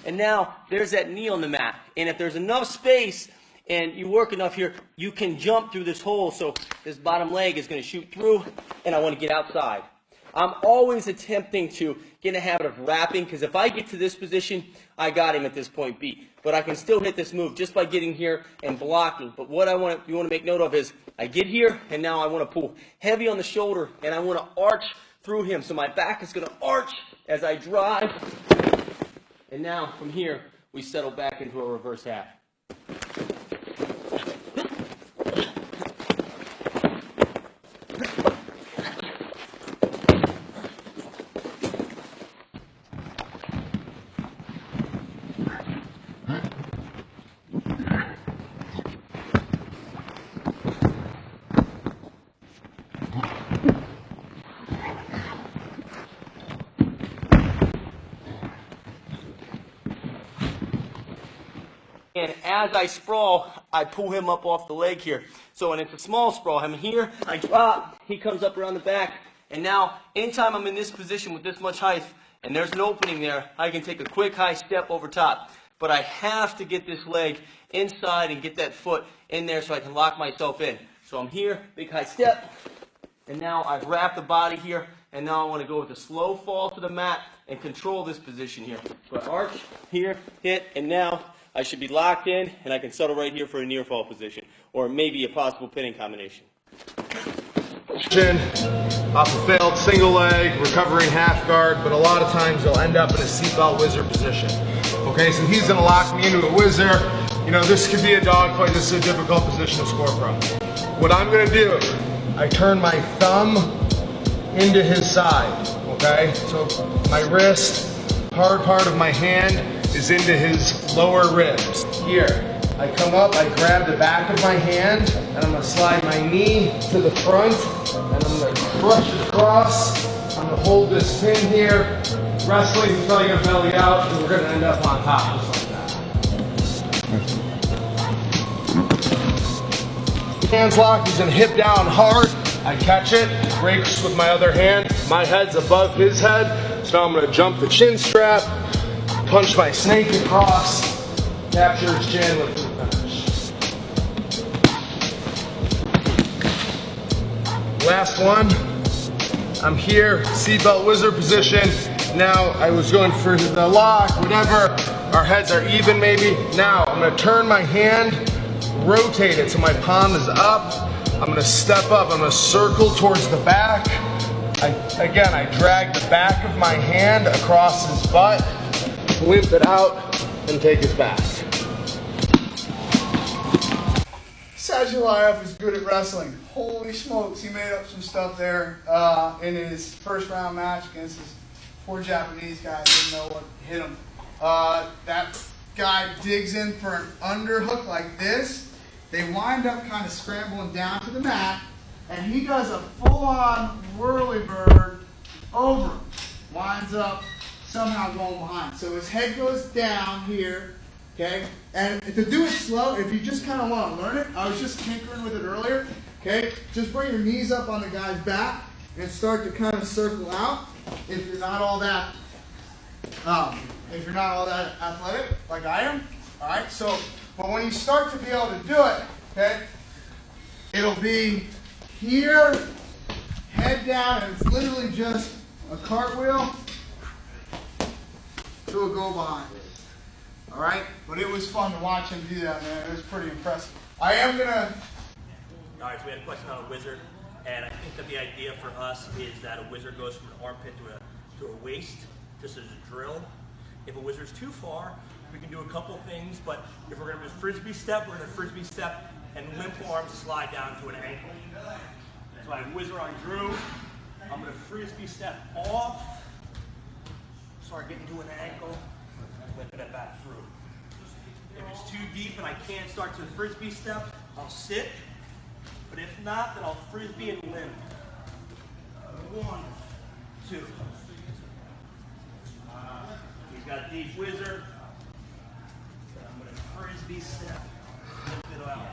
and now there's that knee on the mat. And if there's enough space, and you work enough here, you can jump through this hole, so this bottom leg is going to shoot through, and I want to get outside. I'm always attempting to get in a habit of wrapping, because if I get to this position, I got him at this point B. But I can still hit this move just by getting here and blocking. But what you want to make note of is I get here, and now I want to pull heavy on the shoulder, and I want to arch through him. So my back is going to arch as I drive. And now from here, we settle back into a reverse half. And as I sprawl, I pull him up off the leg here. So when it's a small sprawl, I'm here, I drop, he comes up around the back, and now anytime I'm in this position with this much height, and there's an opening there, I can take a quick high step over top. But I have to get this leg inside and get that foot in there so I can lock myself in. So I'm here, big high step, and now I've wrapped the body here, and now I want to go with a slow fall to the mat and control this position here. So I arch, here, hit, and now I should be locked in, and I can settle right here for a near fall position, or maybe a possible pinning combination. Off a failed single leg, recovering half guard, but a lot of times they'll end up in a seatbelt whizzer position. Okay, so he's gonna lock me into a whizzer. You know, this could be a dog fight, this is a difficult position to score from. What I'm gonna do, I turn my thumb into his side, okay? So my wrist, hard part of my hand is into his lower ribs. Here, I come up, I grab the back of my hand, and I'm gonna slide my knee to the front, and I'm gonna crush it across. I'm gonna hold this pin here. Wrestling is probably gonna belly out, and we're gonna end up on top, just like that. Hands locked, he's gonna hip down hard. I catch it, breaks with my other hand. My head's above his head, so now I'm gonna jump the chin strap, punch my snake across, capture his chin with the finish. Last one. I'm here, seatbelt whizzer position. Now I was going for the lock, whatever. Our heads are even maybe. Now I'm gonna turn my hand, rotate it so my palm is up. I'm gonna step up, I'm gonna circle towards the back. Again, I drag the back of my hand across his butt, limp it out, and take his back. Sadulayev is good at wrestling. Holy smokes, he made up some stuff there in his first round match against this poor Japanese guy. Didn't know what hit him. That guy digs in for an underhook like this. They wind up kind of scrambling down to the mat, and he does a full-on whirly bird over him. Winds up somehow going behind. So his head goes down here, okay? And to do it slow, if you just kind of want to learn it, I was just tinkering with it earlier, okay? Just bring your knees up on the guy's back and start to kind of circle out if you're not all that athletic like I am, all right? So, but when you start to be able to do it, okay, it'll be here, head down, and it's literally just a cartwheel to a go behind. All right, but it was fun to watch him do that, man. It was pretty impressive. I am gonna. All right, so we had a question on a whizzer, and I think that the idea for us is that a whizzer goes from an armpit to a waist, just as a drill. If a whizzer's too far, we can do a couple things, but if we're gonna do a frisbee step, we're gonna frisbee step and limp arms slide down to an ankle. So I have whizzer on Drew. I'm gonna frisbee step off, start getting to an ankle, lift it back through. If it's too deep and I can't start to the frisbee step, I'll sit. But if not, then I'll frisbee and limp. 1, 2. He's got a deep whizzer. I'm gonna frisbee step, lift it out.